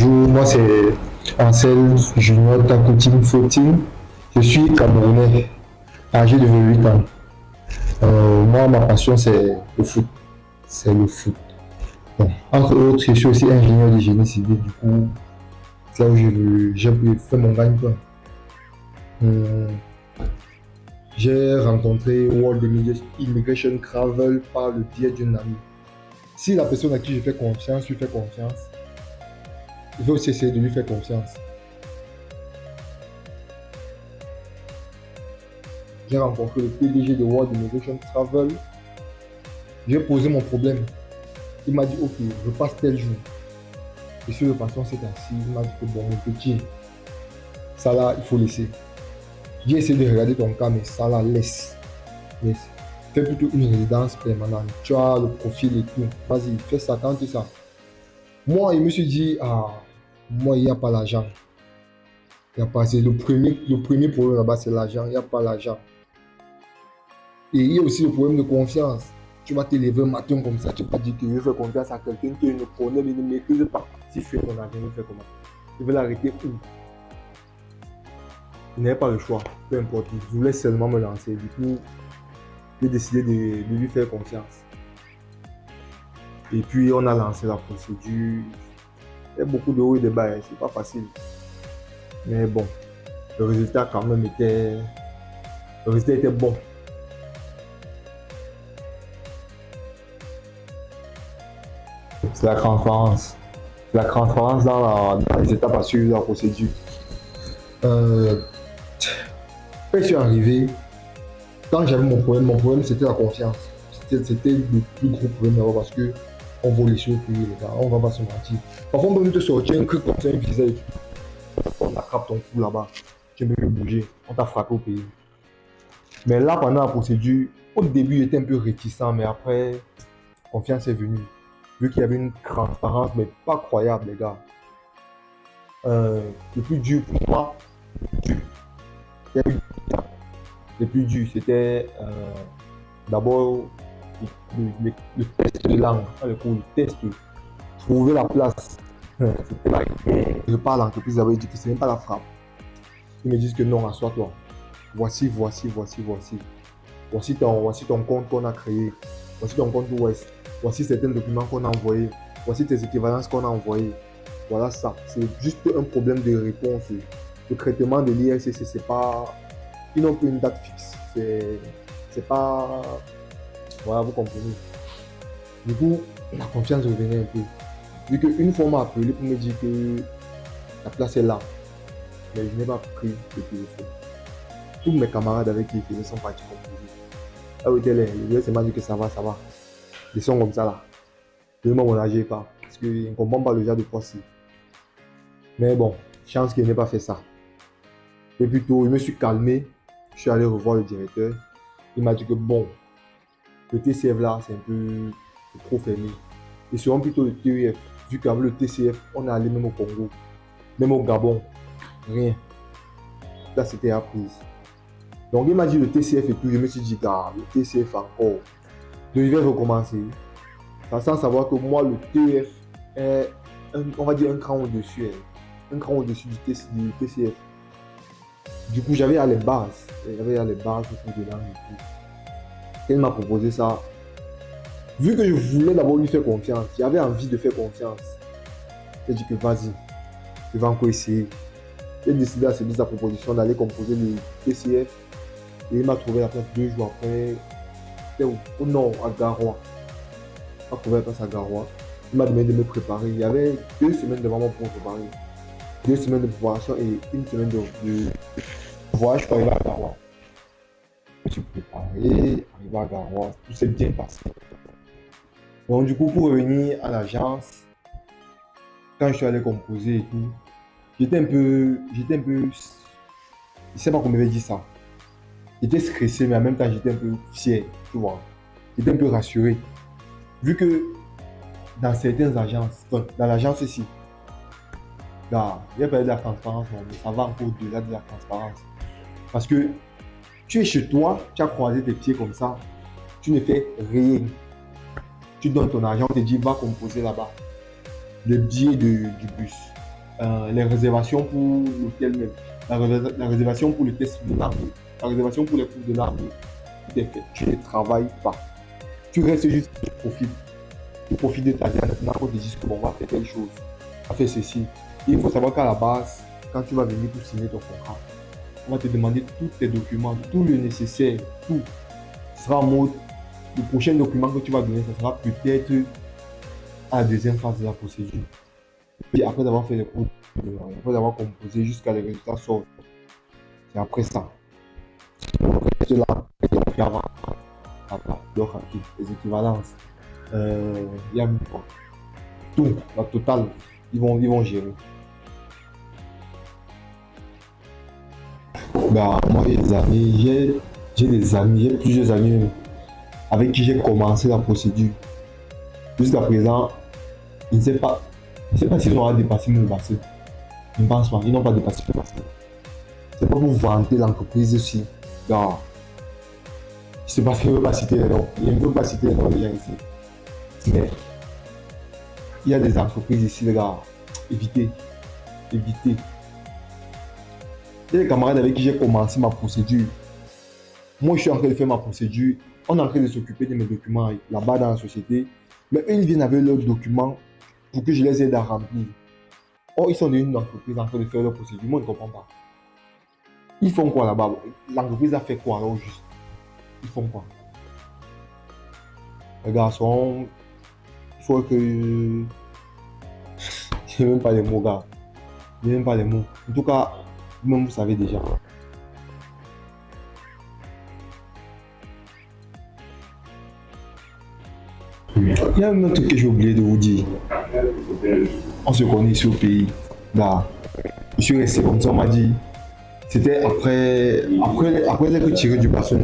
Bonjour, moi c'est Ansel Junior Takoutim Footing. Je suis Camerounais, âgé de 28 ans. Moi, ma passion c'est le foot. C'est le foot. Bon, entre autres, je suis aussi ingénieur de génie civil. Du coup, c'est là où j'ai fait mon gagne-pain. Euh, j'ai rencontré World Immigration Travel par le biais d'une amie. Si la personne à qui je fais confiance lui fait confiance, il faut aussi essayer de lui faire confiance. J'ai rencontré le PDG de World Immigration Travel. J'ai posé mon problème. Il m'a dit, ok, je passe tel jour. Et sur le patron s'est assis, il m'a dit que bon, mon petit, ça là, il faut laisser. J'ai essayé de regarder ton cas, mais ça là, laisse. Fais plutôt une résidence permanente. Tu as le profil et tout. Vas-y, fais ça, tente ça. Moi, il me suis dit, ah, moi, il n'y a pas l'argent. Il n'y a pas, c'est le premier problème là-bas, c'est l'argent. Il n'y a pas l'argent. Et il y a aussi le problème de confiance. Tu vas te lever un matin comme ça, tu vas dire que je fais confiance à quelqu'un qui ne connaît mais ne maîtrise pas. Si tu fais ton argent, il fait comment? Il veut l'arrêter où? Il n'avait pas le choix, peu importe. Il voulait seulement me lancer. Du coup, j'ai décidé de lui faire confiance. Et puis, on a lancé la procédure. Il y a beaucoup de hauts et de bas, c'est pas facile. Mais bon, le résultat quand même était bon. C'est la transparence. La transparence dans les étapes à suivre de la procédure. Quand je suis arrivé, quand j'avais mon problème c'était la confiance. C'était le plus gros problème d'abord parce que on vaut les choses payer les gars, on va pas se mentir. Parfois on peut même te sortir un truc comme ça, un visage. On attrape ton fou là-bas, tu peux plus bouger, on t'a frappé au pays. Mais là pendant la procédure, au début j'étais un peu réticent, mais après, confiance est venue. Vu qu'il y avait une transparence, mais pas croyable, les gars. Le plus dur pour moi, le plus dur, c'était d'abord le test de langue, le test, trouver la place. Je parle à l'entreprise, ils avaient dit que ce n'est pas la frappe. Ils me disent que non, assois-toi. Voici ton compte qu'on a créé. Voici ton compte Ouest. Voici certains documents qu'on a envoyés. Voici tes équivalences qu'on a envoyées. Voilà ça. C'est juste un problème de réponse. Le traitement de l'IRCC, c'est pas... Ils n'ont pas une date fixe. C'est pas... Voilà, vous comprenez. Du coup, la confiance revenait un peu. Vu qu'une fois on m'a appelé pour me dire que la place est là. Mais je n'ai pas pris le téléphone. Tous mes camarades avec qui ils sont partis composer. Ah oui, le gars m'a dit que ça va. Ils sont comme ça là. Vraiment, on n'agit pas. Parce qu'ils ne comprennent pas le genre de poisson. Mais bon, chance qu'il n'ait pas fait ça. Et plutôt, je me suis calmé. Je suis allé revoir le directeur. Il m'a dit que bon, le TCF là, c'est un peu trop fermé. Et seront plutôt le TEF. Vu qu'avec le TCF, on est allé même au Congo, même au Gabon. Rien. Là, c'était apprise. Donc, il m'a dit le TCF et tout. Je me suis dit, ah, le TCF encore. Donc, je vais recommencer. Sans savoir que moi, le TEF est, on va dire, un cran au-dessus. Un cran au-dessus du TCF. Du coup, j'avais à les bases. J'avais à les bases pour dedans et tout. Elle m'a proposé ça. Vu que je voulais d'abord lui faire confiance, j'avais envie de faire confiance. J'ai dit que vas-y, je vais encore essayer. J'ai décidé à sa proposition d'aller composer le TCF. Et il m'a trouvé la place 2 jours après. Au nord, à Garoua. Il m'a trouvé la place à Garoua. Il m'a demandé de me préparer. Il y avait 2 semaines devant moi pour me préparer. 2 semaines de préparation et 1 semaine de voyage pour arriver à Garoua. Je me suis préparé, arrivé à Garoua, tout s'est bien passé. Donc du coup, pour revenir à l'agence, quand je suis allé composer et tout, j'étais un peu, je ne sais pas comment m'avait dit ça. J'étais stressé, mais en même temps, j'étais un peu fier, tu vois. J'étais un peu rassuré. Vu que dans certaines agences, dans l'agence ici, là, il y a pas de la transparence, mais ça va encore au-delà de la transparence. Parce que tu es chez toi, tu as croisé tes pieds comme ça, tu ne fais rien. Tu donnes ton argent, on te dit va composer là-bas. Le billet du bus. les réservations pour l'hôtel même, la réservation pour le test de l'arbre, la réservation pour les cours de l'arbre, tout est fait. Tu ne travailles pas. Tu restes juste, tu profites de ta vie. Maintenant, on te dit que bon, on va faire telle chose, on va faire ceci. Et il faut savoir qu'à la base, quand tu vas venir pour signer ton contrat, on va te demander tous tes documents, tout le nécessaire, tout. Ce sera en mode, le prochain document que tu vas donner, ce sera peut-être à la deuxième phase de la procédure. Et après avoir fait les cours, après avoir composé jusqu'à les résultats sortent, c'est après ça. C'est là, et avant, les équivalences, il y a tout, la totale, ils vont gérer. Bah, moi, j'ai plusieurs amis même, avec qui j'ai commencé la procédure. Jusqu'à présent, ils ne savent pas, je ne sais pas s'ils auront dépassé mon bassin. Je ne pense pas, ils n'ont pas dépassé le bassin. C'est pas pour vanter l'entreprise aussi. Non. Je sais pas ce qu'il ne veut pas citer les noms. Il ne veut pas citer les noms des gens ici. Mais il y a des entreprises ici, les gars. Évitez. Évitez. Il y a des camarades avec qui j'ai commencé ma procédure. Moi, je suis en train de faire ma procédure. On est en train de s'occuper de mes documents là-bas dans la société. Mais eux, ils viennent avec leurs documents pour que je les aide à remplir. Or, ils sont dans une entreprise en train de faire leur procédure. Moi, je ne comprends pas. Ils font quoi là-bas? L'entreprise a fait quoi alors juste? Ils font quoi? Les garçons, il faut que... Je n'ai même pas les mots, gars. Je n'ai même pas les mots. En tout cas, vous-même, vous savez déjà. Il y a un truc que j'ai oublié de vous dire. On se connaît ici au pays. Là, je suis resté comme ça, on m'a dit. C'était après être tiré du bassin.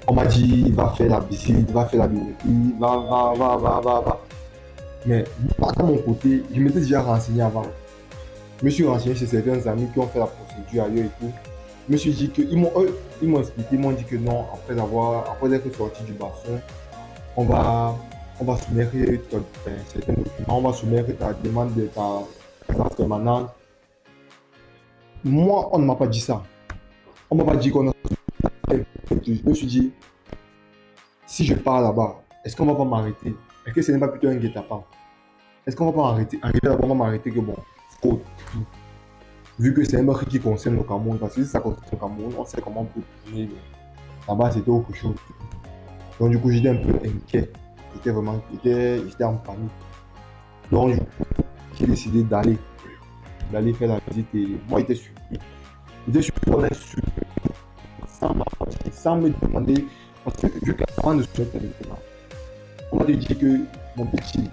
On m'a dit, il va faire la visite, il va faire la biométrie, va. Mais moi, de mon côté, je m'étais déjà renseigné avant. Je me suis renseigné chez certains amis qui ont fait la procédure ailleurs et tout. Je me suis dit que, ils m'ont expliqué, ils m'ont dit que non, après être sorti du bassin, on va soumettre certains documents, on va soumettre ta demande de ta présence permanente. Moi, on ne m'a pas dit ça. On ne m'a pas dit qu'on a... Je me suis dit, si je pars là-bas, est-ce qu'on va pas m'arrêter? Est-ce que ce n'est pas plutôt un guet-apens? Est-ce qu'on va pas m'arrêter? Arriver là-bas, on va m'arrêter que bon, faute. Vu que c'est un truc qui concerne le Cameroun, parce que si ça concerne le Cameroun, on sait comment on peut bouger. Là-bas, c'était autre chose. Donc du coup, j'étais un peu inquiet. J'étais en panique. Donc, j'ai décidé d'aller faire la visite et moi, j'étais surpris. J'étais surpris, sans me demander, parce que je avant de souhaiter maintenant. On m'a dit que mon petit,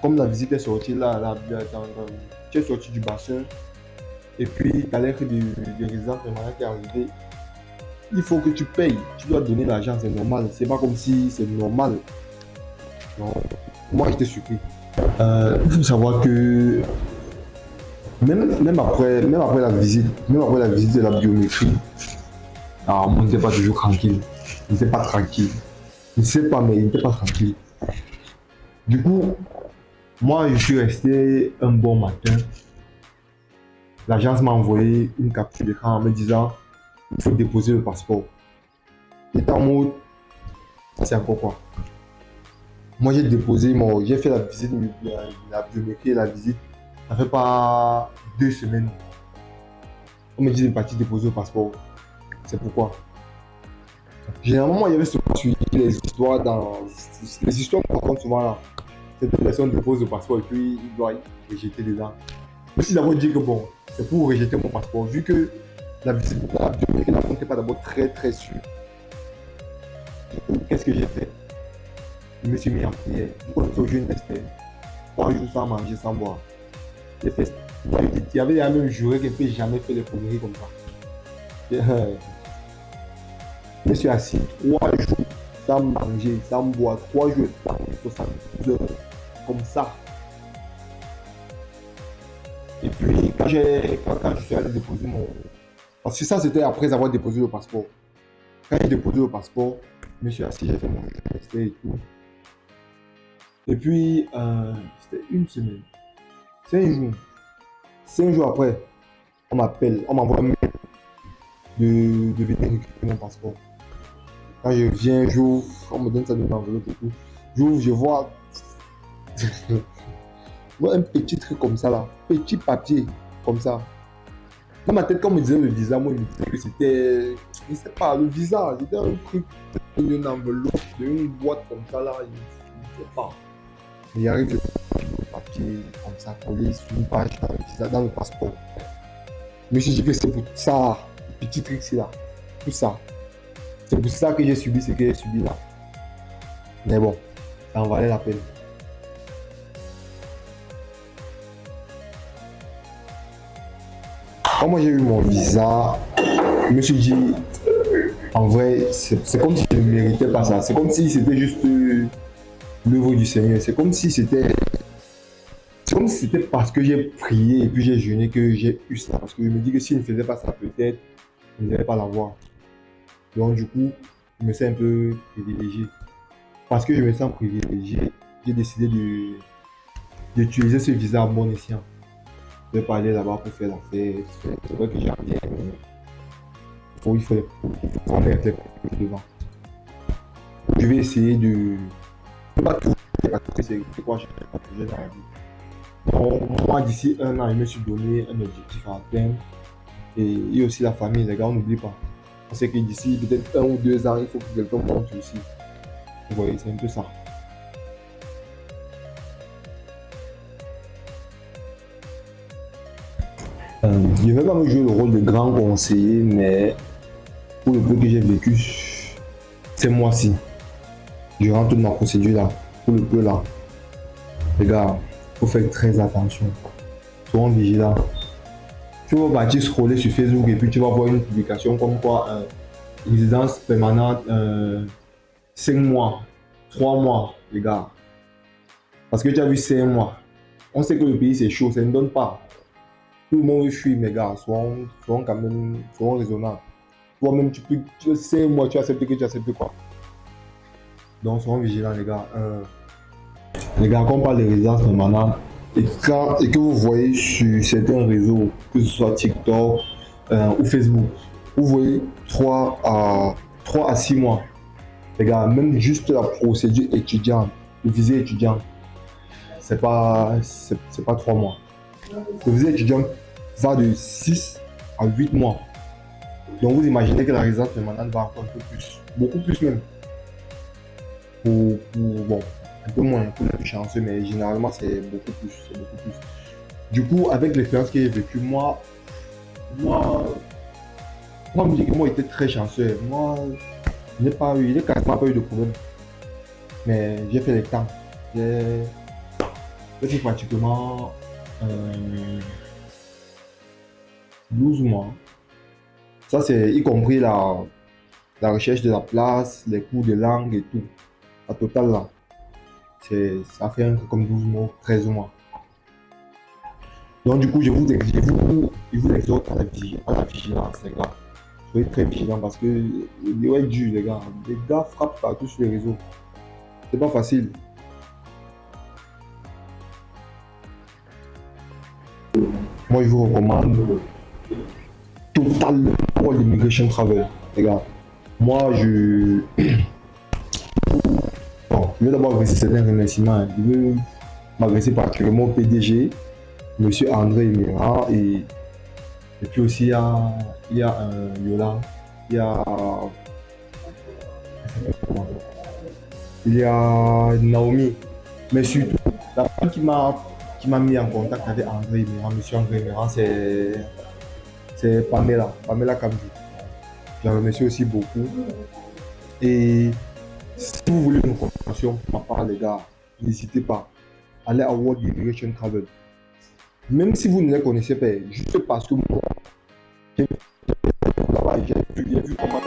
comme la visite est sortie là, tu es sorti du bassin, et puis ta lettre de résidence permanente qui est arrivée, il faut que tu payes, tu dois donner l'argent, c'est normal, c'est pas comme si c'est normal. Non. Moi j'étais surpris. Il faut savoir que même après la visite, de la biométrie, alors, on n'était pas toujours tranquille. Il n'était pas tranquille. Je ne sais pas, mais il n'était pas tranquille. Du coup, moi, je suis resté un bon matin. L'agence m'a envoyé une capture d'écran en me disant il faut déposer le passeport. J'étais en mode, ça c'est encore quoi? Moi, j'ai fait la visite, la biométrie et la visite. Ça fait pas 2 semaines. On me dit de partir déposer le passeport. C'est pourquoi. Généralement, il y avait souvent suivi les histoires qu'on raconte souvent là. Cette personne dépose le passeport et puis il doit rejeter dedans. Je me suis d'abord dit que bon, c'est pour rejeter mon passeport, vu que la visite de la biométrie n'était pas d'abord très sûre. Qu'est-ce que j'ai fait? Je me suis mis en prière. Au jeûne restait 3 jours sans manger, sans boire. J'ai fait. Il y avait même juré qu'il ne peut jamais faire les conneries comme ça. Je me suis assis 3 jours sans manger, sans boire, 3 jours, 72 heures, comme ça. Et puis, quand je suis allé déposer mon... Parce que ça, c'était après avoir déposé le passeport. Quand j'ai déposé le passeport, je me suis assis, j'ai fait mon test et tout. Et puis, c'était une semaine. 5 jours. 5 jours après, on m'appelle, on m'envoie un mail de venir récupérer mon passeport. Quand je viens, j'ouvre, on me donne ça dans l'enveloppe et tout. J'ouvre, je vois un petit truc comme ça là, petit papier comme ça. Dans ma tête, quand on me disait le visa, moi, je me disais que c'était, je ne sais pas, le visa, c'était un truc d'une enveloppe, d'une boîte comme ça là, je ne sais pas. Mais il arrive le papier comme ça, collé sur une page dans le visa, dans le passeport. Je me suis dit que c'est pour ça, le petit truc c'est là, tout ça. C'est pour ça que j'ai subi ce que j'ai subi là. Mais bon, ça en valait la peine. Quand moi j'ai eu mon visa, je me suis dit, en vrai, c'est comme si je ne méritais pas ça. C'est comme si c'était juste l'œuvre du Seigneur. C'est comme si c'était parce que j'ai prié et puis j'ai jeûné que j'ai eu ça. Parce que je me dis que si je ne faisais pas ça, peut-être, je n'allais pas l'avoir. Donc du coup, je me sens un peu privilégié. Parce que je me sens privilégié, j'ai décidé d'utiliser ce visa à bon escient. Je vais pas aller là-bas pour faire la fête. C'est vrai que j'aime bien, mais il faut mettre les choses devant. Je vais essayer de ne pas tout faire parce que c'est quoi je fais pas toujours dans la vie. Donc, moi, d'ici 1 an, je me suis donné un objectif à atteindre. Et aussi la famille, les gars, on n'oublie pas. On sait que d'ici peut-être 1 ou 2 ans, il faut que quelqu'un monte aussi. Vous voyez, c'est un peu ça. Je ne vais pas me jouer le rôle de grand conseiller, mais pour le peu que j'ai vécu ces mois-ci, durant toute ma procédure là, pour le peu là, les gars, il faut faire très attention. Soyons vigilants. Tu vas partir scroller sur Facebook et puis tu vas voir une publication comme quoi résidence permanente 5 mois, 3 mois, les gars. Parce que tu as vu 5 mois. On sait que le pays c'est chaud, ça ne donne pas. Tout le monde fuit, mes gars. Soyons quand même raisonnables. Toi-même, tu peux 5 mois, tu acceptes que tu acceptes quoi. Donc, soyons vigilants, les gars. Les gars, quand on parle de résidence permanente, et que vous voyez sur certains réseaux, que ce soit TikTok ou Facebook, vous voyez 3 à 6 mois. Les gars, même juste la procédure étudiante, le visa étudiant, c'est pas 3 mois. Le visa étudiant va de 6 à 8 mois. Donc vous imaginez que la résidence permanente va encore un peu plus, beaucoup plus même. Bon, un peu moins pour les plus chanceux, mais généralement c'est beaucoup plus, Du coup, avec l'expérience que j'ai vécue, moi, me dit que moi j'étais très chanceux. Moi, je n'ai quasiment pas eu de problème. Mais j'ai fait les temps. J'ai fait pratiquement 12 mois. Ça, c'est y compris la recherche de la place, les cours de langue et tout. La totale là, ça fait un peu comme 12 mois, 13 mois. Donc du coup, je vous exhorte à la vigilance, les gars. Soyez très vigilants parce que les est dur, les gars. Les gars frappent partout sur les réseaux. C'est pas facile. Moi, je vous recommande Total pour l'immigration travel, les gars. Moi, je vais d'abord adresser certains remerciements. Je veux m'adresser particulièrement au PDG, Monsieur André Emira, et puis aussi il y a Yola, il y a Naomi, mais surtout la femme qui m'a mis en contact avec André Emira, Monsieur André Emira, c'est Pamela Kamji. Je la remercie aussi beaucoup. Et si vous voulez une confirmation de ma part, les gars, n'hésitez pas. Allez à World Immigration Travel. Même si vous ne les connaissez pas, juste parce que moi, j'ai vu comment